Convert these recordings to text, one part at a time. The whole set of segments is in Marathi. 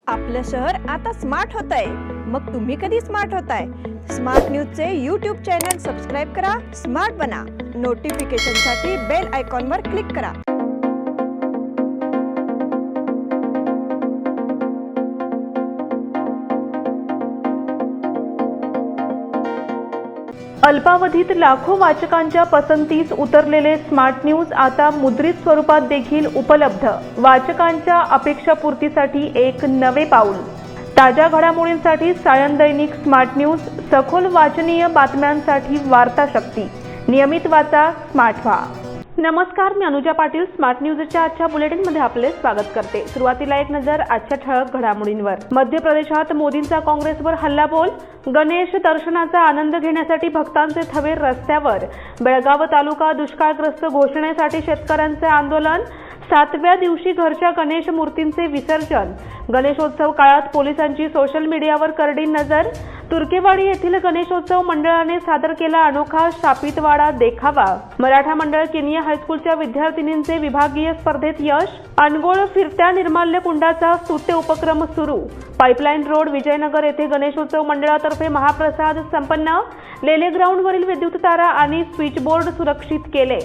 आपलं शहर आता स्मार्ट होतंय। मग तुम्ही कधी स्मार्ट होताय? स्मार्ट न्यूजचे यूट्यूब चॅनल सबस्क्राईब करा, स्मार्ट बना। नोटिफिकेशनसाठी बेल आयकॉनवर क्लिक करा। अल्पावधीत लाखो वाचकांच्या पसंतीस उतरलेले स्मार्ट न्यूज आता मुद्रित स्वरूपात देखील उपलब्ध। वाचकांच्या अपेक्षापूर्तीसाठी एक नवे पाऊल। ताज्या घडामोडींसाठी सायन दैनिक स्मार्ट न्यूज, सखोल वाचनीय बातम्यांसाठी वार्ता शक्ती। नियमित वाचा, स्मार्ट व्हा। नमस्कार, मी अनुजा पाटील स्मार्ट न्यूजच्या आजच्या बुलेटिनमध्ये आपले स्वागत करते। सुरुवातीला एक नजर आजच्या ठळक घडामोडींवर। मध्य प्रदेशात मोदींचा काँग्रेसवर हल्लाबोल। गणेश दर्शनाचा आनंद घेण्यासाठी भक्तांचे थवे रस्त्यावर। बेळगाव तालुका दुष्काळग्रस्त घोषणेसाठी शेतकऱ्यांचे आंदोलन। 7व्या दिवशी घरच्या गणेश मूर्तींचे विसर्जन। गणेशोत्सव काळात पोलिसांची सोशल मीडियावर करडी नजर। तुर्केवाडी येथील गणेशोत्सव मंडळाने सादर केला अनोखा शापितवाडा देखावा। मराठा मंडळ केनिया हायस्कूलच्या विद्यार्थिनींचे विभागीय स्पर्धेत यश। अनगोळ फिरत्या निर्माल्य कुंडाचा स्तुत्य उपक्रम सुरू। पाईपलाईन रोड विजयनगर येथे गणेशोत्सव मंडळातर्फे महाप्रसाद संपन्न। लेले ग्राउंडवरील विद्युत तारा आणि स्विचबोर्ड सुरक्षित केले।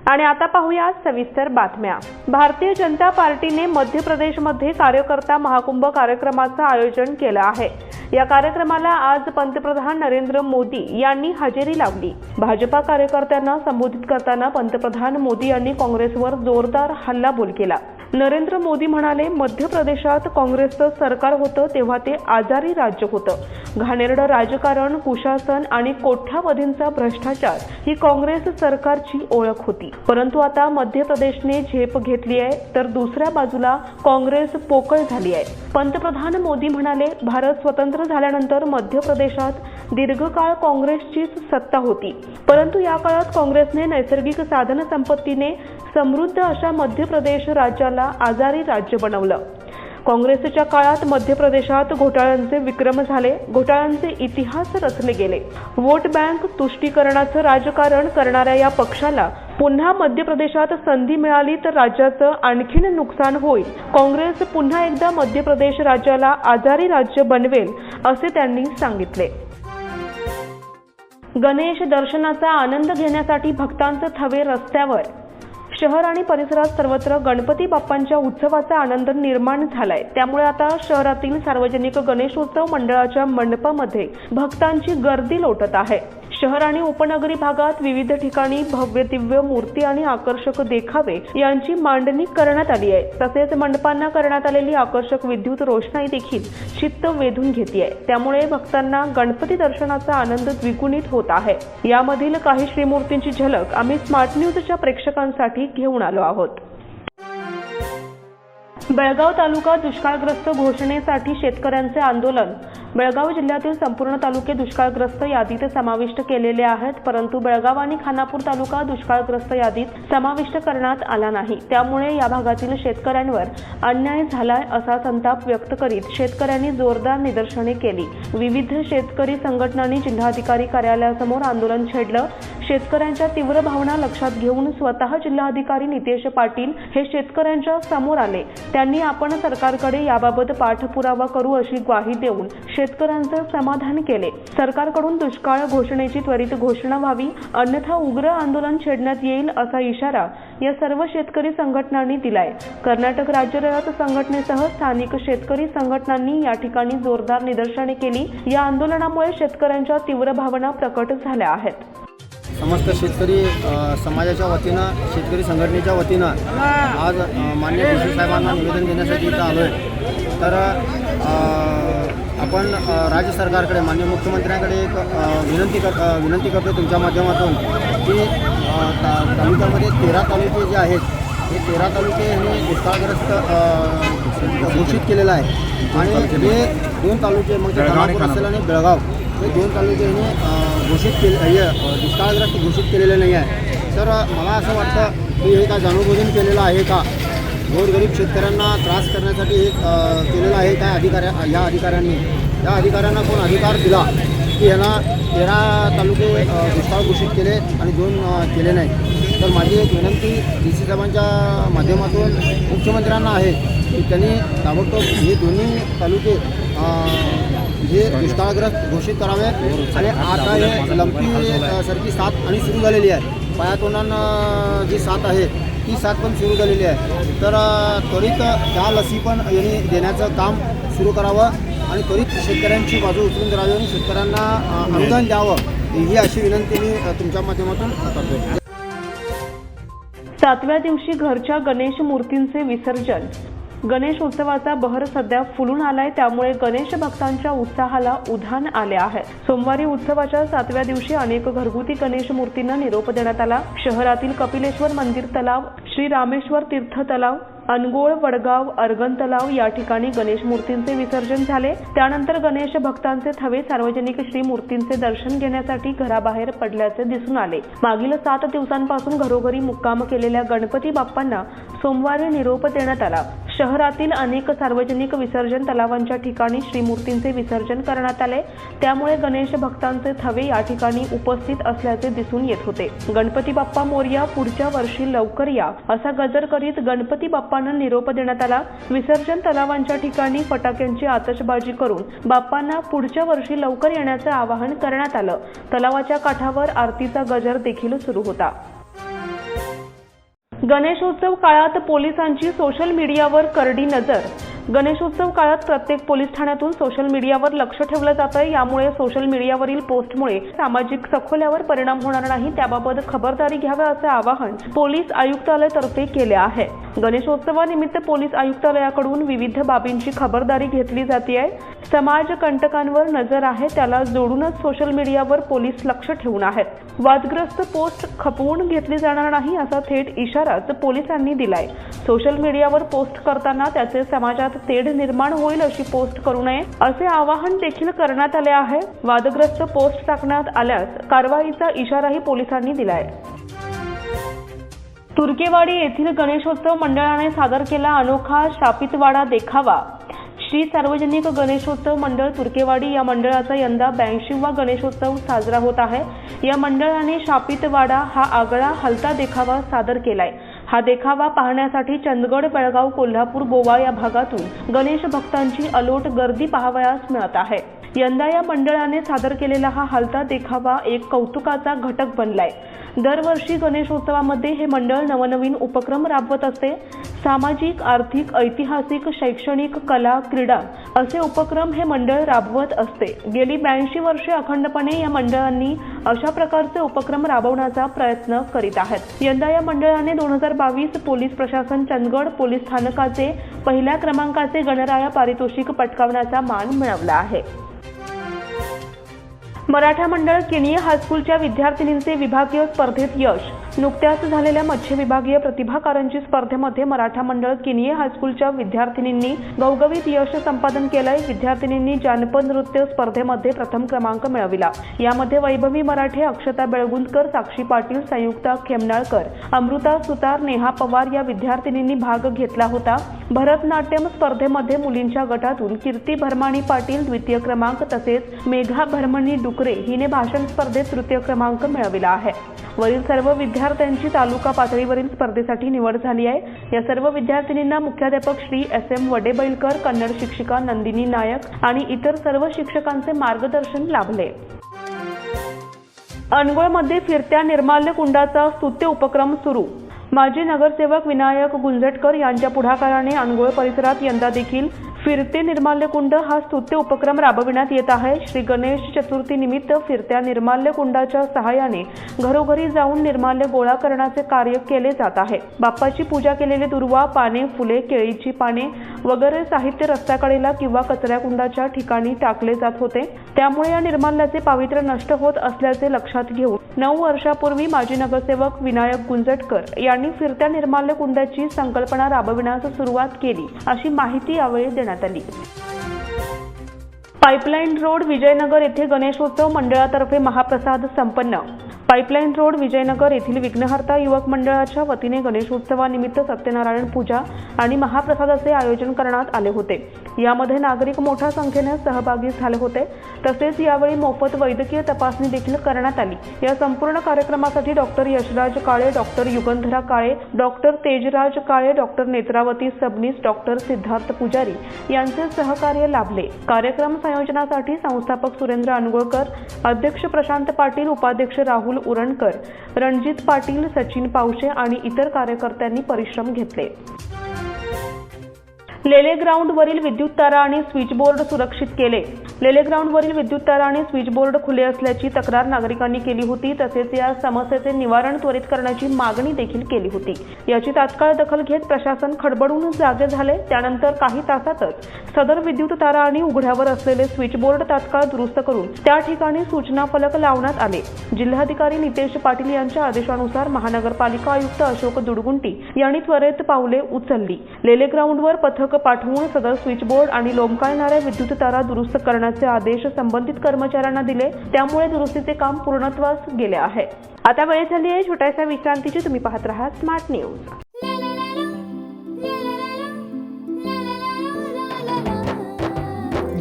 आणि आता पाहूया सविस्तर बातम्या। भारतीय जनता पार्टीने मध्य प्रदेशमध्ये कार्यकर्ता महाकुंभ कार्यक्रमाचं आयोजन केलं आहे। या कार्यक्रमाला आज पंतप्रधान नरेंद्र मोदी यांनी हजेरी लावली। भाजपा कार्यकर्त्यांना संबोधित करताना पंतप्रधान मोदी यांनी काँग्रेसवर जोरदार हल्लाबोल केला। नरेंद्र मोदी म्हणाले, मध्य प्रदेशात काँग्रेसचं सरकार होतं तेव्हा ते आजारी राज्य होतं। घाणेरडं राजकारण, कुशासन आणि कोट्यावधींचा भ्रष्टाचार ही काँग्रेस सरकारची ओळख होती। परंतु आता मध्य प्रदेशने झेप घेतली आहे, तर दुसऱ्या बाजूला काँग्रेस पोकळ झाली आहे। पंतप्रधान मोदी म्हणाले, भारत स्वतंत्र झाल्यानंतर मध्य प्रदेशात दीर्घकाळ काँग्रेसचीच सत्ता होती, परंतु या काळात काँग्रेसने नैसर्गिक साधन संपत्तीने समृद्ध अशा मध्य प्रदेश राज्याला आजारी राज्य बनवलं। काँग्रेसच्या काळात मध्य प्रदेशात घोटाळ्यांचे विक्रम झाले, घोटाळ्यांचे इतिहास रचले गेले। वोट बँक तुष्टीकरणाचं राजकारण करणाऱ्या या पक्षाला पुन्हा मध्य प्रदेशात संधी मिळाली तर राज्याचं आणखीन नुकसान होईल। काँग्रेस पुन्हा एकदा मध्य प्रदेश राज्याला आजारी राज्य बनवेल, असे त्यांनी सांगितले। गणेश दर्शनाचा आनंद घेण्यासाठी भक्तांचे थवे रस्त्यावर। शहर आणि परिसरात सर्वत्र गणपती बाप्पांच्या उत्सवाचा आनंद निर्माण झालाय। त्यामुळे आता शहरातील सार्वजनिक गणेशोत्सव मंडळाच्या मंडपामध्ये भक्तांची गर्दी लोटत आहे। शहर आणि उपनगरी भागात विविध ठिकाणी भव्य दिव्य मूर्ती आणि आकर्षक देखावे यांची मांडणी करण्यात आली आहे। तसेच मंडपांना करण्यात आलेली आकर्षक विद्युत रोषणाई देखील चित्त वेधून घेते। त्यामुळे भक्तांना गणपती दर्शनाचा आनंद द्विगुणित होत आहे। यामधील काही श्रीमूर्तींची झलक आम्ही स्मार्ट न्यूजच्या प्रेक्षकांसाठी घेऊन आलो आहोत। बेळगाव तालुका दुष्काळग्रस्त घोषणेसाठी शेतकऱ्यांचे आंदोलन। बेळगाव जिल्ह्यातील संपूर्ण तालुके दुष्काळग्रस्त यादीत समाविष्ट केलेले आहेत, परंतु बेळगाव आणि खानापूर तालुका दुष्काळग्रस्त यादीत समाविष्ट करण्यात आला नाही। त्यामुळे या भागातील शेतकऱ्यांवर अन्याय झालाय असा संताप व्यक्त करीत शेतकऱ्यांनी जोरदार निदर्शने केली। विविध शेतकरी संघटनांनी जिल्हाधिकारी कार्यालयासमोर आंदोलन छेडलं। शेतकऱ्यांच्या तीव्र भावना लक्षात घेऊन स्वतः जिल्हाधिकारी नितेश पाटील हे शेतकऱ्यांच्या समोर आले। त्यांनी आपण सरकारकडे याबाबत पाठपुरावा करू अशी ग्वाही देऊन शेतकऱ्यांचं समाधान केले। सरकारकडून दुष्काळ घोषणेची त्वरित घोषणा व्हावी, अन्यथा उग्र आंदोलन छेडण्यात येईल असा इशारा या सर्व शेतकरी संघटनांनी दिलाय। कर्नाटक राज्य रयत संघटनेसह स्थानिक शेतकरी संघटनांनी या ठिकाणी जोरदार निदर्शने केली। या आंदोलनामुळे शेतकऱ्यांच्या तीव्र भावना प्रकट झाल्या आहेत। समस्त शेतकरी समाजाच्या वतीनं, शेतकरी संघटनेच्या वतीनं आज माननीय डी सी साहेबांना निवेदन देण्यासाठी इथं आलो आहे। तर आपण राज्य सरकारकडे माननीय मुख्यमंत्र्यांकडे एक विनंती करतो तुमच्या माध्यमातून की तालुक्यामध्ये 13 तालुके जे आहेत हे 13 तालुके यांनी दुष्काळग्रस्त घोषित केलेलं आहे आणि हे 2 तालुके म्हणजे खानापूर असेल आणि बेळगाव हे 2 तालुके यांनी घोषित केले दुष्काळग्रस्त घोषित केलेले नाही आहे. तर मला असं वाटतं की हे काय जाणूनबुजून केलेलं आहे का, गोरगरीब शेतकऱ्यांना त्रास करण्यासाठी हे केलेलं आहे काय या अधिकाऱ्यांना कोण अधिकार दिला की यांना 13 तालुके दुष्काळ घोषित केले आणि 2 केले नाही. तर माझी एक विनंती DC साहेबांच्या माध्यमातून मुख्यमंत्र्यांना आहे की त्यांनी ताबडतोब हे दोन्ही तालुके हे दुष्काळग्रस्त घोषित करावे आणि आता हे लंपी सारखी साथ आणि सुरू झालेली आहे. पायातोंडानं जी साथ आहे ती साथ पण सुरू झालेली आहे. तर त्वरित त्या लसी पण यांनी देण्याचं काम सुरू करावं आणि त्वरित शेतकऱ्यांची बाजू उचलून धरावी आणि शेतकऱ्यांना अनुदान द्यावं ही अशी विनंती मी तुमच्या माध्यमातून करतो. 7व्या दिवशी घरच्या गणेश मूर्तींचे विसर्जन. गणेश उत्सवाचा बहर सध्या फुलून आलाय, त्यामुळे गणेश भक्तांच्या उत्साहाला उधाण आले आहे. सोमवारी उत्सवाच्या 7व्या दिवशी अनेक घरगुती गणेश मूर्तींना निरोप देण्यात आला. शहरातील कपिलेश्वर मंदिर तलाव, श्री रामेश्वर तीर्थ तलाव, अनगोळ, वडगाव, अर्गन तलाव या ठिकाणी गणेश मूर्तींचे विसर्जन झाले. त्यानंतर गणेश भक्तांचे थवे सार्वजनिक श्री मूर्तींचे दर्शन घेण्यासाठी घराबाहेर पडल्याचे दिसून आले. मागील 7 दिवसांपासून घरोघरी मुक्काम केलेल्या गणपती बाप्पांना सोमवारी निरोप देण्यात आला. शहरातील अनेक सार्वजनिक विसर्जन तलावांच्या ठिकाणी श्रीमूर्तींचे विसर्जन करण्यात आले. त्यामुळे गणेश भक्तांचे थवे या ठिकाणी उपस्थित असल्याचे दिसून येत होते. गणपती बाप्पा मोरया, पुढच्या वर्षी लवकर या असा गजर करीत गणपती बाप्पांना निरोप देण्यात आला. विसर्जन तलावांच्या ठिकाणी फटाक्यांची आतषबाजी करून बाप्पांना पुढच्या वर्षी लवकर येण्याचे आवाहन करण्यात आलं. तलावाच्या काठावर आरतीचा गजर देखील सुरू होता. गणेशोत्सव काळात पोलिसांची सोशल मीडियावर करडी नजर. गणेशोत्सव काळात प्रत्येक पोलीस ठाण्यातून सोशल मीडियावर लक्ष ठेवलं जातंय. यामुळे सोशल मीडियावरील पोस्टमुळे सामाजिक सखोल्यावर परिणाम होणार नाही, त्याबाबत खबरदारी घ्यावी असे आवाहन पोलीस आयुक्तालयातर्फे केले आहे. गणेशोत्सवानिमित्त पोलीस आयुक्तालयाकडून विविध बाबींची खबरदारी घेतली जाते आहे. समाज कंटकांवर नजर आहे, त्याला जोडूनच सोशल मीडियावर पोलीस लक्ष ठेवून आहेत. वादग्रस्त पोस्ट खपवून घेतली जाणार नाही असा थेट इशाराच पोलिसांनी दिलाय. सोशल मीडियावर पोस्ट करताना त्याचे समाजात तेढ निर्माण होईल अशी पोस्ट करू नये असे आवाहन देखील करण्यात आले आहे. वादग्रस्त पोस्ट टाकण्यात आल्यास कारवाईचा इशाराही पोलिसांनी दिलाय. तुर्केवाडी येथील गणेशोत्सव मंडळाने सादर केला अनोखा शापितवाडा देखावा. श्री सार्वजनिक गणेशोत्सव मंडळ तुर्केवाडी या मंडळाचा यंदा 82वा गणेशोत्सव साजरा होत आहे. या मंडळाने शापितवाडा हा आगळा हलता देखावा सादर केलाय. हा देखावा पाहण्यासाठी चंदगड, बेळगाव, कोल्हापूर, गोवा या भागातून गणेश भक्तांची अलोट गर्दी पाहावयास मिळत आहे. यंदा या मंडळाने सादर केलेला हा हलता देखावा एक कौतुकाचा घटक बनलाय. दरवर्षी गणेशोत्सवामध्ये हे मंडळ नवनवीन उपक्रम राबवत असते. सामाजिक, आर्थिक, ऐतिहासिक, शैक्षणिक, कला, क्रीडा असे उपक्रम हे मंडळ राबवत असते. गेली 82 वर्षे अखंडपणे या मंडळांनी अशा प्रकारचे उपक्रम राबवण्याचा प्रयत्न करीत आहेत. यंदा या मंडळाने 2022 पोलीस प्रशासन चंदगड पोलीस स्थानकाचे पहिल्या क्रमांकाचे गणराया पारितोषिक पटकावण्याचा मान मिळवला आहे. मराठा मंडळ किनिये हायस्कूलच्या विद्यार्थिनींचे विभागीय स्पर्धेत यश. नुकत्याच झालेल्या मत्स्य विभागीय प्रतिभा कारंजी स्पर्धेमध्ये मराठा मंडळ किनिये हायस्कूलच्या विद्यार्थिनींनी घवघवीत यश संपादन केलंय. विद्यार्थिनींनी जानपद नृत्य स्पर्धेमध्ये प्रथम क्रमांक मिळविला. यामध्ये वैभवी मराठे, अक्षता बेळगुंदकर, साक्षी पाटील, संयुक्ता खेमनाळकर, अमृता सुतार, नेहा पवार या विद्यार्थिनींनी भाग घेतला होता. भरतनाट्यम स्पर्धेमध्ये मुलींच्या गटातून कीर्ती भरमाणी पाटील द्वितीय क्रमांक तसेच मेघा भरमणी डुकरे हिने भाषण स्पर्धेत तृतीय क्रमांक मिळविला आहे. वरील सर्व विद्यार्थ्यांची तालुका पातळीवरील स्पर्धेसाठी निवड झाली आहे. या सर्व विद्यार्थिनींना मुख्याध्यापक श्री SM वडेबैलकर, कन्नड शिक्षिका नंदिनी नायक आणि इतर सर्व शिक्षकांचे मार्गदर्शन लाभले. अनगोळमध्ये फिरत्या निर्माल्य कुंडाचा स्तुत्य उपक्रम सुरू. माजी नगरसेवक विनायक गुंजटकर यांच्या पुढाकाराने अनगोळ परिसरात यंदा देखील फिरते निर्माल्य कुंड हा स्तुत्य उपक्रम राबविण्यात येत आहे. श्री गणेश चतुर्थी निमित्त फिरत्या निर्माल्य कुंडाच्या सहाय्याने घरोघरी जाऊन निर्माल्य गोळा करण्याचे कार्य केले जात आहे. बाप्पाची पूजा केलेले दुर्वा, पाने, फुले, केळीची पाने वगैरे साहित्य रस्त्याकडेला किंवा कचरा कुंडाच्या ठिकाणी टाकले जात होते. त्यामुळे या निर्माल्याचे पावित्र्य नष्ट होत असल्याचे लक्षात घेऊन 9 वर्षापूर्वी माजी नगरसेवक विनायक गुंजटकर यांनी फिरत्या निर्माल्य कुंडाची संकल्पना राबविण्यास सुरुवात केली, अशी माहिती यावेळी देण्यात आली. पाईपलाईन रोड विजयनगर येथे गणेशोत्सव मंडळातर्फे महाप्रसाद संपन्न. पाईपलाईन रोड विजयनगर येथील विघ्नहर्ता युवक मंडळाच्या वतीने गणेशोत्सवानिमित्त सत्यनारायण पूजा आणि महाप्रसादाचे आयोजन करण्यात आले होते. यामध्ये नागरिक मोठ्या संख्येने सहभागी झाले होते. तसेच यावेळी मोफत वैद्यकीय तपासणी देखील करण्यात आली. या संपूर्ण कार्यक्रमासाठी डॉक्टर यशराज काळे, डॉक्टर युगंधरा काळे, डॉक्टर तेजराज काळे, डॉक्टर नेत्रावती सबनीस, डॉक्टर सिद्धार्थ पुजारी यांचे सहकार्य लाभले. कार्यक्रम संयोजनासाठी संस्थापक सुरेंद्र अनगोळकर, अध्यक्ष प्रशांत पाटील, उपाध्यक्ष राहुल उरणकर, रणजित पाटील, सचिन पावशे आणि इतर कार्यकर्त्यांनी परिश्रम घेतले. लेले ग्राउंडवरील विद्युत तारा आणि स्विचबोर्ड सुरक्षित केले. लेले ग्राउंडवरील विद्युत तारा आणि स्विचबोर्ड खुले असल्याची तक्रार नागरिकांनी केली होती. तसेच या समस्येचे निवारण त्वरित करण्याची मागणी देखील केली होती. याची तात्काळ दखल घेत प्रशासन खडबडून जागे झाले. त्यानंतर काही तासातच सदर विद्युत तारा आणि उघड्यावर असलेले स्विचबोर्ड तात्काळ दुरुस्त करून त्या ठिकाणी सूचना फलक लावण्यात आले. जिल्हाधिकारी नितेश पाटील यांच्या आदेशानुसार महानगरपालिका आयुक्त अशोक दुडगुंटी यांनी त्वरित पावले उचलली. लेले ग्राउंडवर पथक पाठवून सदर स्विचबोर्ड आणि लोंबकळणाऱ्या विद्युत तारा दुरुस्त करण्याचे आदेश संबंधित कर्मचाऱ्यांना दिले. त्यामुळे दुरुस्तीचे काम पूर्णत्वास गेले आहे. आता वेळ झाली आहे छोट्याशा विश्रांतीची. तुम्ही पाहत रहा स्मार्ट न्यूज.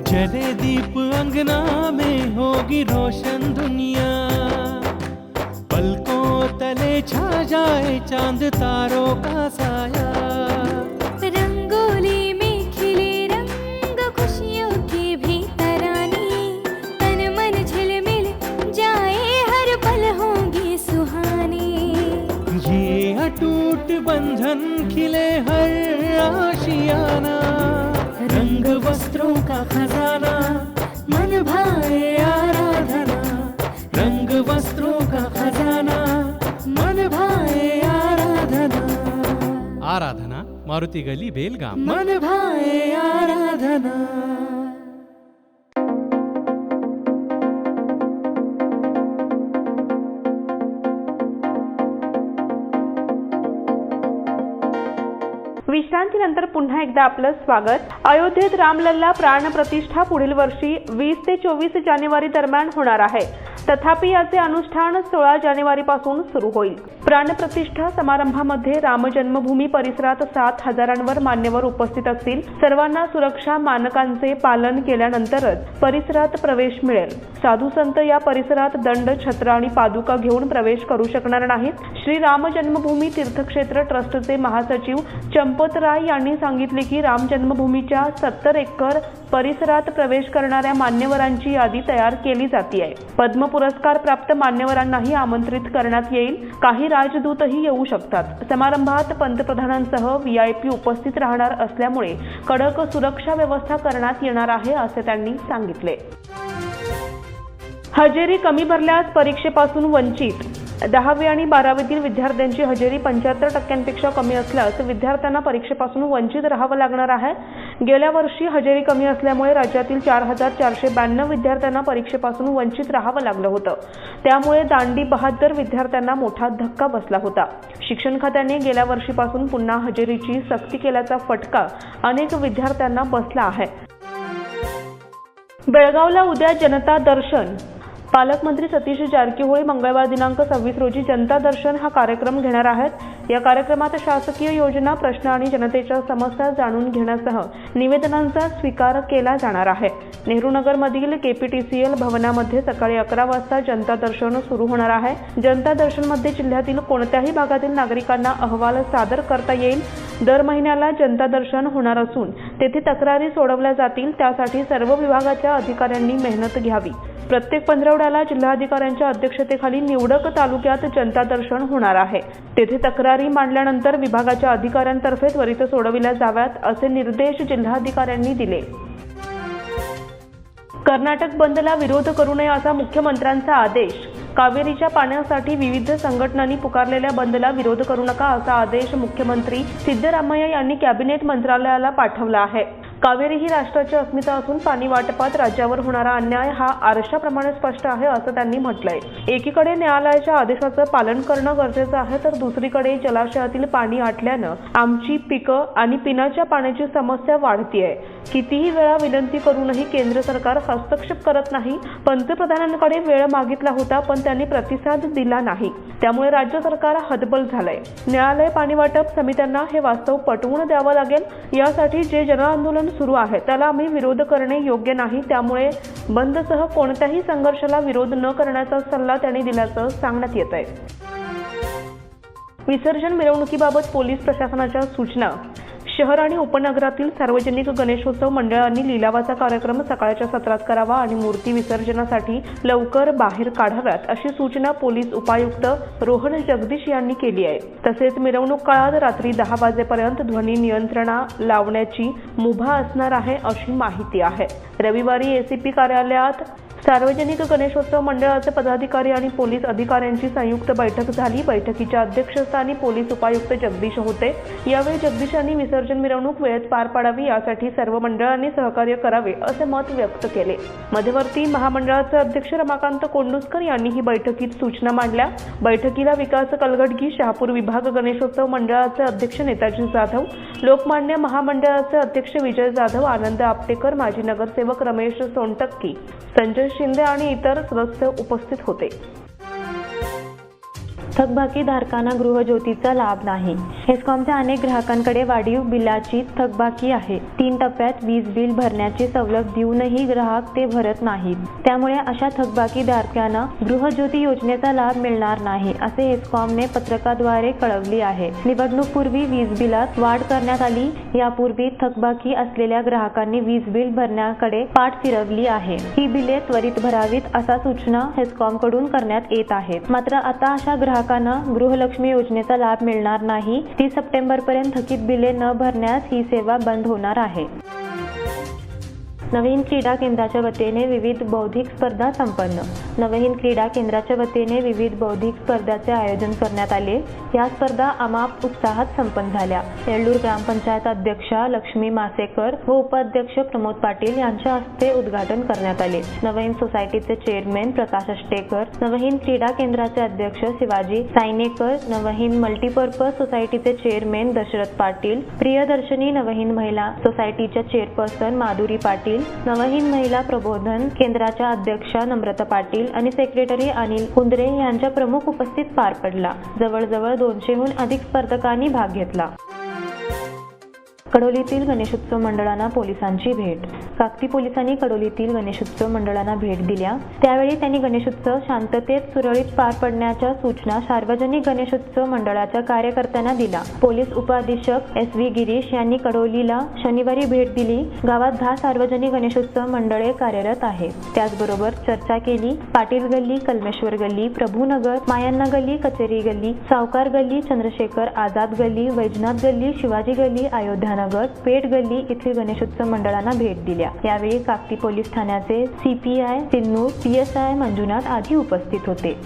जले दीप अंगना में होगी रोशन दुनिया, पलकों तले छा जाए चांद तारों का साया, रंगोली में खिले रंग खुशियों की भी तरानी, तन मन झिलमिल जाए हर पल होंगी सुहानी, ये अटूट बंधन खिले हर आशियाना, रंग वस्त्रों का खजाना मन भाए आराधना, रंग वस्त्रों का खजाना मन भाए आराधना, आराधना मारुति गली बेलगाम, मन भाए आराधना. विश्रांतीनंतर पुन्हा एकदा आपलं स्वागत. अयोध्येत रामलल्ला प्राणप्रतिष्ठा पुढील वर्षी 20 ते 24 जानेवारी दरम्यान होणार आहे. तथापि याचे अनुष्ठान 16 जानेवारीपासून सुरू होईल. प्राणप्रतिष्ठा समारंभामध्ये राम जन्मभूमी परिसरात 7,000वर मान्यवर उपस्थित असतील. सर्वांना सुरक्षा मानकांचे पालन केल्यानंतरच परिसरात प्रवेश मिळेल. साधू संत या परिसरात दंड, छत्र आणि पादुका घेऊन प्रवेश करू शकणार नाहीत. श्री राम जन्मभूमी तीर्थक्षेत्र ट्रस्टचे महासचिव चंपत राय यांनी सांगितले की राम जन्मभूमीच्या 70 एकर परिसरात प्रवेश करणाऱ्या मान्यवरांची यादी तयार केली जाते. पद्म पुरस्कार प्राप्त मान्यवरांनाही आमंत्रित करण्यात येईल. काही राजदूतही येऊ शकतात. समारंभात पंतप्रधानांसह VIP उपस्थित राहणार असल्यामुळे कडक सुरक्षा व्यवस्था करण्यात येणार आहे, असे त्यांनी सांगितले. हजेरी कमी भरल्यास परीक्षेपासून वंचित. 10वी आणि 12वीतील विद्यार्थ्यांची हजेरी 75% कमी असल्यास विद्यार्थ्यांना परीक्षेपासून वंचित राहावं लागणार आहे. गेल्या वर्षी हजेरी कमी असल्यामुळे राज्यातील 4,492 विद्यार्थ्यांना परीक्षेपासून वंचित राहावं लागलं होतं. त्यामुळे दांडी बहादर विद्यार्थ्यांना मोठा धक्का बसला होता. शिक्षण खात्याने गेल्या वर्षीपासून पुन्हा हजेरीची सक्ती केल्याचा फटका अनेक विद्यार्थ्यांना बसला आहे. बेळगावला उद्या जनता दर्शन. पालकमंत्री सतीश जारकीहोळी मंगळवार दिनांक 26 रोजी जनता दर्शन हा कार्यक्रम घेणार आहेत. या कार्यक्रमात शासकीय योजना, प्रश्न आणि जनतेच्या समस्या जाणून घेण्यासह निवेदनांचा स्वीकार केला जाणार आहे. नेहरूनगरमधील KPTCL भवनामध्ये सकाळी 11 वाजता जनता दर्शन सुरू होणार आहे. जनता दर्शनमध्ये जिल्ह्यातील कोणत्याही भागातील नागरिकांना अहवाल सादर करता येईल. दर महिन्याला जनता दर्शन होणार असून तेथे तक्रारी सोडवल्या जातील. त्यासाठी सर्व विभागाच्या अधिकाऱ्यांनी मेहनत घ्यावी. प्रत्येक पंधरवड्याला जिल्हाधिकाऱ्यांच्या अध्यक्षतेखाली निवडक तालुक्यात जनता दर्शन होणार आहे. तेथे तक्रारी मांडल्यानंतर विभागाच्या अधिकाऱ्यांतर्फे त्वरित सोडविल्या जाव्यात, असे निर्देश जिल्हाधिकाऱ्यांनी दिले. कर्नाटक बंदला विरोध करू नये असा मुख्यमंत्र्यांचा आदेश. कावेरीच्या पाण्यासाठी विविध संघटनांनी पुकारलेल्या बंदला विरोध करू नका असा आदेश मुख्यमंत्री सिद्धरामय्या यांनी कॅबिनेट मंत्रालयाला पाठवला आहे. कावेरी ही राष्ट्राची अस्मिता असून पाणी वाटपात राज्यावर होणारा अन्याय हा आरशाप्रमाणे स्पष्ट आहे असं त्यांनी म्हटलंय. एकीकडे न्यायालयाच्या आदेशाचं पालन करणं गरजेचं आहे, तर दुसरीकडे जलाशयातील पाणी आटल्यानं आमची पिकं आणि पिण्याच्या पाण्याची समस्या वाढतीये. कितीही वेळा विनंती करूनही केंद्र सरकार हस्तक्षेप करत नाही. पंतप्रधानांकडे वेळ मागितला होता पण त्यांनी प्रतिसाद दिला नाही. त्यामुळे राज्य सरकार हतबल झालंय. न्यायालय पाणी वाटप समित्यांना हे वास्तव पटवून द्यावं लागेल. यासाठी जे जनआंदोलन सुरू आहे त्याला आम्ही विरोध करणे योग्य नाही. त्यामुळे बंदसह कोणत्याही संघर्षाला विरोध न करण्याचा सल्ला त्यांनी दिल्याचं सांगण्यात येत आहे. विसर्जन मिरवणुकीबाबत पोलीस प्रशासनाच्या सूचना. शहर आणि उपनगरातील सार्वजनिक गणेशोत्सव मंडळांनी लिलावाचा कार्यक्रम सकाळच्या सत्रात करावा आणि मूर्ती विसर्जनासाठी लवकर बाहेर काढाव्यात अशी सूचना पोलीस उपायुक्त रोहन जगदीश यांनी केली आहे. तसेच मिरवणूक काळात रात्री 10 वाजेपर्यंत ध्वनी नियंत्रणा लावण्याची मुभा असणार आहे अशी माहिती आहे. रविवारी एसीपी कार्यालयात सार्वजनिक गणेशोत्सव मंडळाचे पदाधिकारी आणि पोलीस अधिकाऱ्यांची संयुक्त बैठक झाली. बैठकीच्या अध्यक्षस्थानी पोलीस उपायुक्त जगदीश होते. यावेळी जगदीश यांनी विसर्जन मिरवणूक वेळेत पार पाडावी यासाठी सर्व मंडळांनी सहकार्य करावे असे मत व्यक्त केले. मध्यवर्ती महामंडळाचे अध्यक्ष रमाकांत कोंडुस्कर यांनी ही बैठकीत सूचना मांडल्या. बैठकीला विकास कलगडगी, शहापूर विभाग गणेशोत्सव मंडळाचे अध्यक्ष नेताजी जाधव, लोकमान्य महामंडळाचे अध्यक्ष विजय जाधव, आनंद आपटेकर, माजी नगरसेवक रमेश सोनटक्की, संजय शिंदे आणि इतर सदस्य उपस्थित होते. थकबाकीधारकांना गृहज्योतीचा लाभ नाही. हेस्कॉमच्या अनेक ग्राहकांकडे वाढीव बिलाची थकबाकी आहे. 3 टप्प्यात वीज बिल भरण्याची सवलत देऊनही ग्राहक ते भरत नाहीत. त्यामुळे अशा थकबाकीधारकांना गृहज्योती योजनेचा लाभ मिळणार नाही असे हेस्कॉमने पत्रकाद्वारे कळवले आहे. निवडणूकपूर्वी वीज बिलात वाढ करण्यात आली. यापूर्वी थकबाकी असलेल्या ग्राहकांनी वीज बिल भरण्याकडे पाठ फिरवली आहे. ही बिले त्वरित भरावीत अशा सूचना हेस्कॉमकडून करण्यात येत आहेत. मात्र आता अशा ग्राहकांना गृहलक्ष्मी योजनेचा लाभ मिळणार नाही. 30 सप्टेंबरपर्यंत थकीत बिले न भरण्यास ही सेवा बंद होणार आहे. नवहीन क्रीडा केंद्राच्या वतीने विविध बौद्धिक स्पर्धा संपन्न. नवहीन क्रीडा केंद्राच्या वतीने विविध बौद्धिक स्पर्धांचे आयोजन करण्यात आले. या स्पर्धा अमाप उत्साहात संपन्न झाल्या. येळ्ळूर ग्रामपंचायत अध्यक्षा लक्ष्मी मासेकर व उपाध्यक्ष प्रमोद पाटील यांच्या हस्ते उद्घाटन करण्यात आले. नवहीन सोसायटीचे चेअरमॅन प्रकाश अष्टेकर, नवहीन क्रीडा केंद्राचे अध्यक्ष शिवाजी सायनेकर, नवहीन मल्टीपर्पज सोसायटीचे चेअरमॅन दशरथ पाटील, प्रियदर्शनी नवहीन महिला सोसायटीच्या चेअरपर्सन माधुरी पाटील, नवहीन महिला प्रबोधन केंद्राच्या अध्यक्षा नम्रता पाटील आणि सेक्रेटरी अनिल कुंद्रे यांच्या प्रमुख उपस्थित पार पडला. जवळजवळ 200हून अधिक स्पर्धकांनी भाग घेतला. कडोलीतील गणेशोत्सव मंडळांना पोलिसांची भेट. काकती पोलिसांनी कडोलीतील गणेशोत्सव मंडळांना भेट दिल्या. त्यावेळी त्यांनी गणेशोत्सव शांततेत सुरळीत पार पडण्याच्या सूचना सार्वजनिक गणेशोत्सव मंडळाच्या कार्यकर्त्यांना दिला. पोलीस उपअधीक्षक SV गिरीश यांनी कडोलीला शनिवारी भेट दिली. गावात 10 सार्वजनिक गणेशोत्सव मंडळे कार्यरत आहेत. त्याचबरोबर चर्चा केली. पाटील गल्ली, कलमेश्वर गल्ली, प्रभूनगर, मायांना गल्ली, कचेरी गल्ली, सावकार गल्ली, चंद्रशेखर आझाद गल्ली, वैजनाथ गल्ली, शिवाजी गल्ली, अयोध्या नगर, पेठ गल्ली येथील गणेशोत्सव मंडळांना भेट दिल्या. यावेळी काकती पोलीस ठाण्याचे CPI सिन्नूर, PSI मंजुनाथ आदी उपस्थित होते.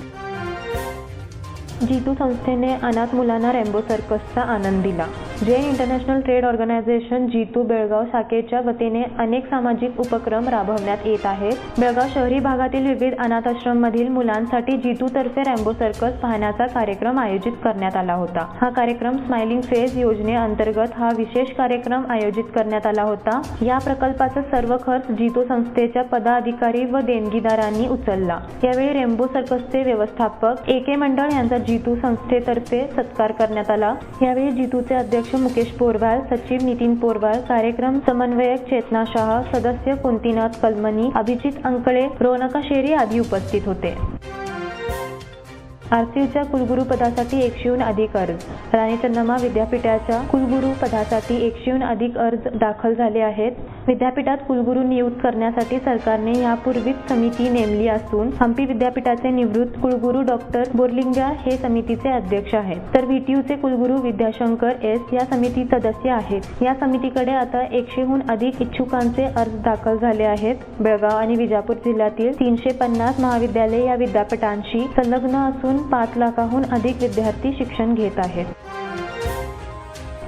जीतू संस्थेने अनाथ मुलांना रेम्बो सर्कसचा आनंद दिला. Jain international trade organization JITO Belgaum शाखेच्या वतीने अनेक सामाजिक उपक्रम राबवण्यात येत आहेत. बेळगाव शहरी भागातील विविध अनाथाश्रममधील मुलांसाठी जीतूतर्फे रेम्बो सर्कस पाहण्याचा कार्यक्रम आयोजित करण्यात आला होता. हा कार्यक्रम स्माइलिंग फेस योजनेअंतर्गत हा विशेष कार्यक्रम आयोजित करण्यात आला होता. या प्रकल्पाचा सर्व खर्च जीतू संस्थेच्या पदाधिकारी व देणगीदारांनी उचलला. यावेळी रेम्बो सर्कसचे व्यवस्थापक AK मंडळ यांचा जीतू संस्थेतर्फे सत्कार करण्यात आला. यावेळी जीतूचे अध्यक्ष मुकेश पोरवाल, सचिव नितीन पोरवाल, कार्यक्रम समन्वयक चेतना शाह, सदस्य कुंतीनाथ कलमनी, अभिजित अंकळे, रोनका शेरी आदी उपस्थित होते. आरसीयूच्या कुलगुरू पदासाठी 100हून अधिक अर्ज. राणी चन्नम्मा विद्यापीठाच्या कुलगुरू पदासाठी 100हून अधिक अर्ज दाखल झाले आहेत. विद्यापीठात कुलगुरू नियुक्त करण्यासाठी सरकारने यापूर्वीच समिती नेमली असून हम्पी विद्यापीठाचे निवृत्त कुलगुरू डॉक्टर बोरलिंगा हे समितीचे अध्यक्ष आहेत, तर व्हीटीयूचे कुलगुरू विद्याशंकर एस या समिती सदस्य आहेत. या समितीकडे आता 100हून अधिक इच्छुकांचे अर्ज दाखल झाले आहेत. बेळगाव आणि विजापूर जिल्ह्यातील 350 महाविद्यालये या विद्यापीठांशी संलग्न असून 5 लाखाहून अधिक विद्यार्थी शिक्षण घेत आहेत.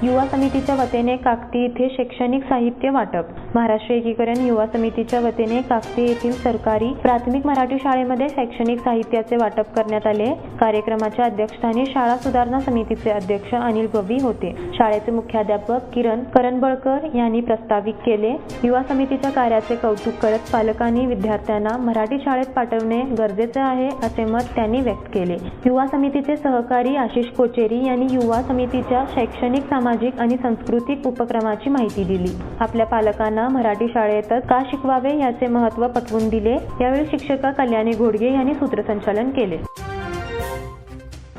युवा समितीच्या वतीने काकती येथे शैक्षणिक साहित्य वाटप. महाराष्ट्र एकीकरण युवा समितीच्या वतीने काकती येथील सरकारी प्राथमिक मराठी शाळेमध्ये शैक्षणिक साहित्याचे वाटप करण्यात आले. कार्यक्रमाच्या अध्यक्षस्थानी शाळा सुधारणा समितीचे अध्यक्ष अनिल गवई होते. शाळेचे मुख्याध्यापक किरण करंबळकर यांनी प्रास्ताविक केले. युवा समितीच्या कार्याचे कौतुक करत पालकांनी विद्यार्थ्यांना मराठी शाळेत पाठवणे गरजेचे आहे असे मत त्यांनी व्यक्त केले. युवा समितीचे सहकारी आशिष कोचेरी यांनी युवा समितीच्या शैक्षणिक सामाजिक आणि सांस्कृतिक उपक्रमाची माहिती दिली. आपल्या पालकांना मराठी शाळेतच का शिकवावे याचे महत्त्व पटवून दिले. यावेळी शिक्षिका कल्याणी घोडगे यांनी सूत्रसंचालन केले.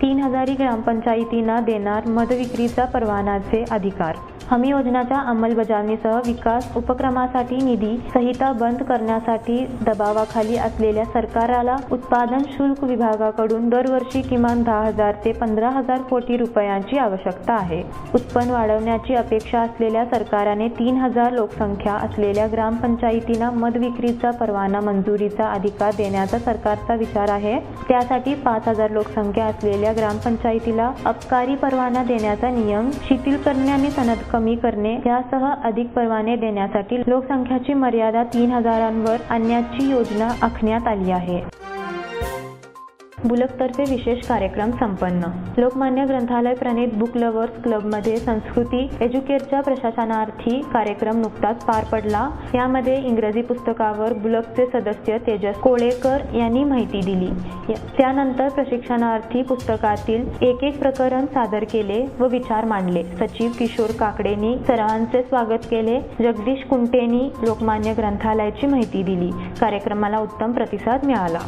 3000 ग्रामपंचायतींना देणार मध विक्रीचा परवानाचे अधिकार. हमी योजनाच्या अंमलबजावणीसह विकास उपक्रमासाठी निधी संहिता बंद करण्यासाठी दबावाखाली असलेल्या सरकारला उत्पादन शुल्क विभागाकडून दरवर्षी किमान 10,000 ते 15,000 कोटी रुपयांची आवश्यकता आहे. उत्पन्न वाढवण्याची अपेक्षा असलेल्या सरकारने 3000 लोकसंख्या असलेल्या ग्रामपंचायतींना मध विक्रीचा परवाना मंजुरीचा अधिकार देण्याचा सरकारचा विचार आहे. त्यासाठी 5000 लोकसंख्या असलेल्या ग्रामपंचायतीला अबकारी परवाना देण्याचा नियम शिथिल करणे आणि सनद कमी करणे यासह अधिक परवाने देण्यासाठी लोकसंख्याची मर्यादा 3000 आणण्याची योजना आखण्यात आली आहे. बुलकतर्फे विशेष कार्यक्रम संपन्न. लोकमान्य ग्रंथालय प्रणीत बुक लव्हर्स क्लबमध्ये संस्कृती एज्युकेटच्या प्रशासनार्थी कार्यक्रम नुकताच पार पडला. यामध्ये इंग्रजी पुस्तकावर बुलकचे सदस्य तेजस कोळेकर यांनी माहिती दिली. त्यानंतर प्रशिक्षणार्थी पुस्तकातील एक प्रकरण सादर केले व विचार मांडले. सचिव किशोर काकडेंनी सर्वांचे स्वागत केले. जगदीश कुंटेंनी लोकमान्य ग्रंथालयाची माहिती दिली. कार्यक्रमाला उत्तम प्रतिसाद मिळाला.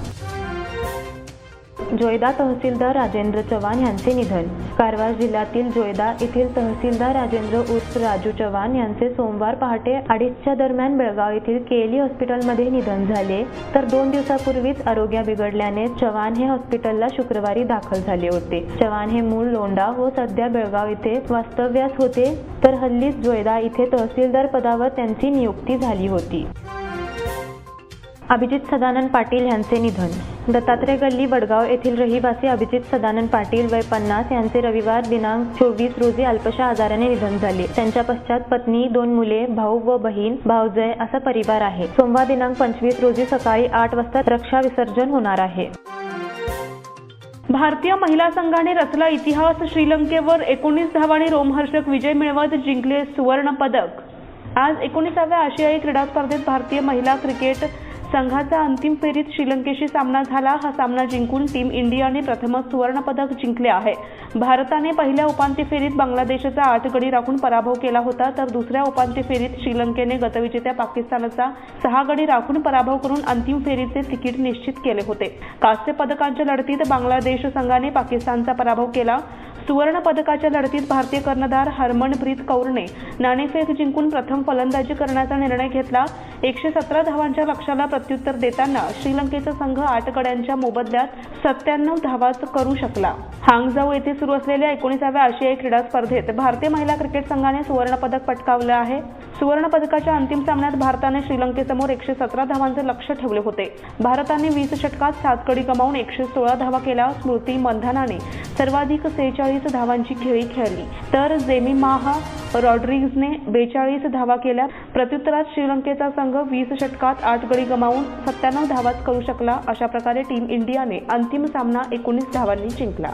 जोयदा तहसीलदार राजेंद्र चव्हाण यांचे निधन. कारवार जिल्ह्यातील जोयदा येथील तहसीलदार राजेंद्र उर्फ राजू चव्हाण यांचे सोमवार पहाटे 2:30च्या दरम्यान बेळगाव येथील केएलई हॉस्पिटलमध्ये निधन झाले. तर 2 दिवसापूर्वीच आरोग्य बिघडल्याने चव्हाण हे हॉस्पिटलला शुक्रवारी दाखल झाले होते. चव्हाण हे मूळ लोंढा व सध्या बेळगाव येथे वास्तव्यास होते, तर हल्लीच जोयदा येथे तहसीलदार पदावर त्यांची नियुक्ती झाली होती. अभिजित सदानंद पाटील यांचे निधन. दत्तात्रय गल्ली वडगाव येथील रहिवासी अभिजित सदानंद पाटील वय 50 यांचे रविवार दिनांक 24 रोजी अल्पशा आजाराने निधन झाले. त्यांच्या पश्चात पत्नी, 2 मुले, भाऊ व बहीण, भावजय असा परिवार आहे. सोमवार दिनांक 25 रोजी सकाळी 8 वाजता रक्षा विसर्जन होणार आहे. भारतीय महिला संघाने रचला इतिहास. श्रीलंकेवर 19 धावांनी रोमहर्षक विजय मिळवत जिंकले सुवर्ण पदक. आज 19व्या आशियाई क्रीडा स्पर्धेत भारतीय महिला क्रिकेट संघाचा अंतिम फेरीत श्रीलंकेशी सामना झाला. हा सामना जिंकून टीम इंडियाने प्रथमच सुवर्ण पदक जिंकले आहे. भारताने पहिल्या उपांत्य फेरीत बांगलादेशचा 8 गडी राखून पराभव केला होता, तर दुसऱ्या उपांत्य फेरीत श्रीलंकेने गतविजेत्या पाकिस्तानचा 6 गडी राखून पराभव करून अंतिम फेरीचे तिकीट निश्चित केले होते. कांस्य पदकांच्या लढतीत बांगलादेश संघाने पाकिस्तानचा पराभव केला. सुवर्ण पदकाच्या लढतीत भारतीय कर्णधार हरमनप्रीत कौरने नाणेफेक जिंकून प्रथम फलंदाजी करण्याचा निर्णय घेतला. 117 धावांच्या लक्ष्याला प्रत्युत्तर देताना श्रीलंकेचा संघ 8 गड्यांच्या मोबदल्यात 97 धावाच करू शकला. हांगझाऊ येथे सुरू असलेल्या 19व्या आशियाई क्रीडा स्पर्धेत भारतीय महिला क्रिकेट संघाने सुवर्ण पदक पटकावले आहे. सुवर्ण पदकाच्या अंतिम सामन्यात भारताने श्रीलंकेसमोर 117 धावांचे लक्ष्य ठेवले होते. भारताने 20 षटकात 7 गडी गमावून 116 धावा केल्या. स्मृती मंधानाने सर्वाधिक 46 धावांची खेळी खेळली, तर जेमिमाहा रॉड्रिग्जने 42 धावा केल्या. प्रत्युत्तरात श्रीलंकेचा संघ 20 षटकात 8 गडी गमावून 97 धावाच करू शकला. अशा प्रकारे टीम इंडियाने अंतिम सामना 19 धावांनी जिंकला.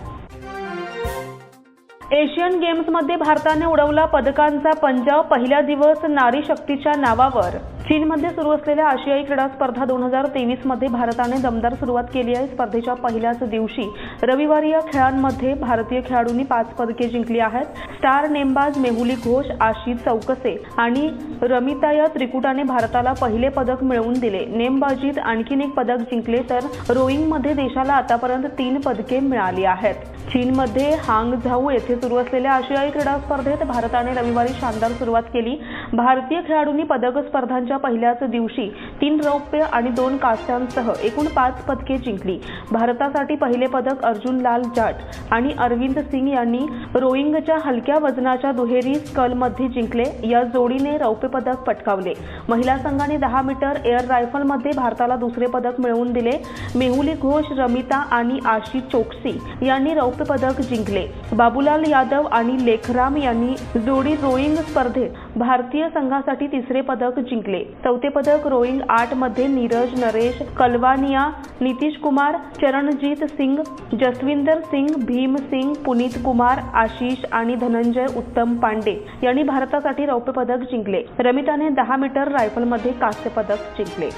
एशियन गेम्समध्ये भारताने उडवला पदकांचा पंजा. पहिला दिवस नारी शक्तीच्या नावावर. चीनमध्ये सुरू असलेल्या आशियाई क्रीडा स्पर्धा 2023 मध्ये भारताने दमदार सुरुवात केली आहे. स्पर्धेच्या पहिल्याच दिवशी रविवारी या खेळांमध्ये भारतीय खेळाडूंनी 5 पदके जिंकली आहेत. स्टार नेमबाज मेहुली घोष, आशिष चौकसे आणि रमिता या त्रिकुटाने भारताला पहिले पदक मिळवून दिले. नेमबाजीत आणखीन एक पदक जिंकले तर रोईंगमध्ये देशाला आतापर्यंत 3 पदके मिळाली आहेत. चीनमध्ये हांगझाऊ येथे सुरू असलेल्या आशियाई क्रीडा स्पर्धेत भारताने रविवारी शानदार सुरुवात केली. भारतीय खेळाडूंनी पदक स्पर्धांच्या पहिल्याच दिवशी 3 रौप्य आणि 2 कांस्यांसह एकूण 5 पदके जिंकली. भारतासाठी पहिले पदक अर्जुन लाल जाट आणि अरविंद सिंग यांनी रोईंगच्या हलक्या वजनाच्या दुहेरी स्कलमध्ये जिंकले. या जोडीने रौप्य पदक पटकावले. महिला संघाने 10 मीटर एअर रायफलमध्ये भारताला दुसरे पदक मिळवून दिले. मेहुली घोष, रमिता आणि आशिष चोक्सी यांनी रौप्य पदक जिंकले. बाबूलाल यादव आणि लेखराम यांनी जोडी रोईंग स्पर्धेत भारतीय संघासाठी तिसरे पदक जिंकले. चौथे पदक रोईंग 8 मध्ये नीरज नरेश कलवानिया, नितीश कुमार, चरणजीत सिंग, जसविंदर सिंग, भीम सिंग, पुनीत कुमार, आशिष आणि धनंजय उत्तम पांडे यांनी भारतासाठी रौप्य पदक जिंकले. रमिताने 10 मीटर रायफलमध्ये कांस्य पदक जिंकले.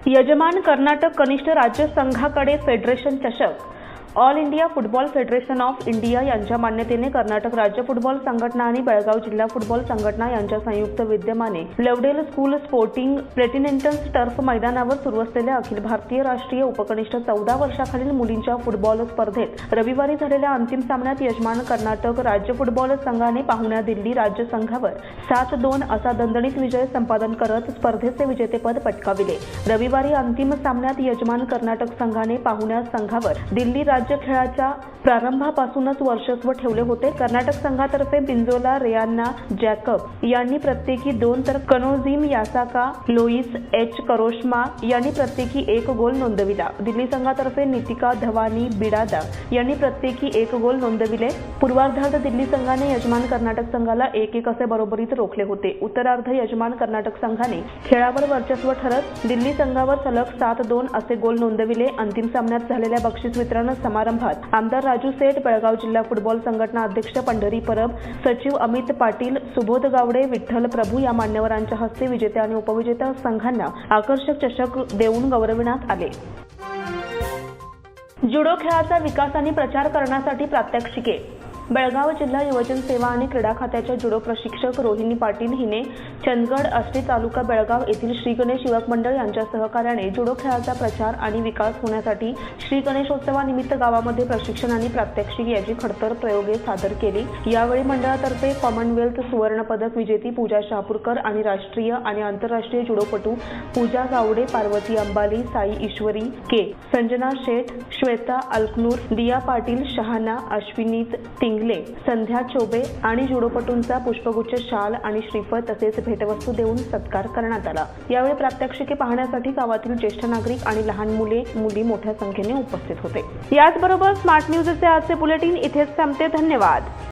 यजमान कर्नाटक कनिष्ठ राज्य संघाकडे फेडरेशन चषक. All India football federation of India यांच्या मान्यतेने कर्नाटक राज्य फुटबॉल संघटना आणि बेळगाव जिल्हा फुटबॉल संघटना यांच्या संयुक्त विद्यमाने लवडेल स्कूल स्पोर्टिंग प्लेटिनेंटन्स टर्फ मैदानावर सुरू असलेल्या अखिल भारतीय राष्ट्रीय उपकनिष्ठ 14 वर्षाखालील मुलींच्या फुटबॉल स्पर्धेत रविवारी झालेल्या अंतिम सामन्यात यजमान कर्नाटक राज्य फुटबॉल संघाने पाहुण्या दिल्ली राज्य संघावर 7-2 असा दणदणीत विजय संपादन करत स्पर्धेचे विजेतेपद पटकाविले. रविवारी अंतिम सामन्यात यजमान कर्नाटक संघाने पाहुण्या संघावर दिल्ली राज्य खेळाच्या प्रारंभापासूनच वर्चस्व ठेवले होते. कर्नाटक संघातर्फे बिंजोला रेयान्ना जॅकब यांनी प्रत्येकी 2 तर कनोझिम यासाका लोईस एच करोशमा यांनी प्रत्येकी 1 गोल नोंदविला. दिल्ली संघातर्फे नितिका धवानी बिडादा यांनी प्रत्येकी 1 गोल नोंदविले. पूर्वार्धात दिल्ली संघाने यजमान कर्नाटक संघाला 1-1 असे बरोबरीत रोखले होते. उत्तरार्ध यजमान कर्नाटक संघाने खेळावर वर्चस्व ठरत दिल्ली संघावर सलग 7-2 असे गोल नोंदविले. अंतिम सामन्यात झालेल्या बक्षीस वितरण समारंभात आमदार राजू सेठ, बेळगाव जिल्हा फुटबॉल संघटना अध्यक्ष पंढरी परब, सचिव अमित पाटील, सुबोध गावडे, विठ्ठल प्रभू या मान्यवरांच्या हस्ते विजेत्या आणि उपविजेत्या संघांना आकर्षक चषक देऊन गौरविण्यात आले. जुडो खेळाचा विकास आणि प्रचार करण्यासाठी प्रात्यक्षिके. बेळगाव जिल्हा युवजन सेवा आणि क्रीडा खात्याच्या जुडो प्रशिक्षक रोहिणी पाटील हिने चंदगड, आष्टी तालुका बेळगाव येथील श्री गणेश युवक मंडळ यांच्या सहकार्याने जुडो खेळाचा प्रचार आणि विकास होण्यासाठी श्री गणेशोत्सवानिमित्त गावामध्ये प्रशिक्षण आणि प्रात्यक्षिक याची खडतर प्रयोगे सादर केली. यावेळी मंडळातर्फे कॉमनवेल्थ सुवर्ण पदक विजेती पूजा शहापूरकर आणि राष्ट्रीय आणि आंतरराष्ट्रीय जुडोपटू पूजा गावडे, पार्वती अंबाली, साई ईश्वरी के, संजना शेठ, श्वेता अलकनूर, दिया पाटील, शहाना, अश्विनीत तिंगले, संध्या चोबे आणि जुडोपटूंचा पुष्पगुच्छ, शाल आणि श्रीफळ तसेच भेटवस्तू देऊन सत्कार करण्यात आला. यावेळी प्रात्यक्षिके पाहण्यासाठी गावातील ज्येष्ठ नागरिक आणि लहान मुली मोठ्या संख्येने उपस्थित होते. याचबरोबर स्मार्ट न्यूजचे आजचे बुलेटिन इथेच संपते. धन्यवाद.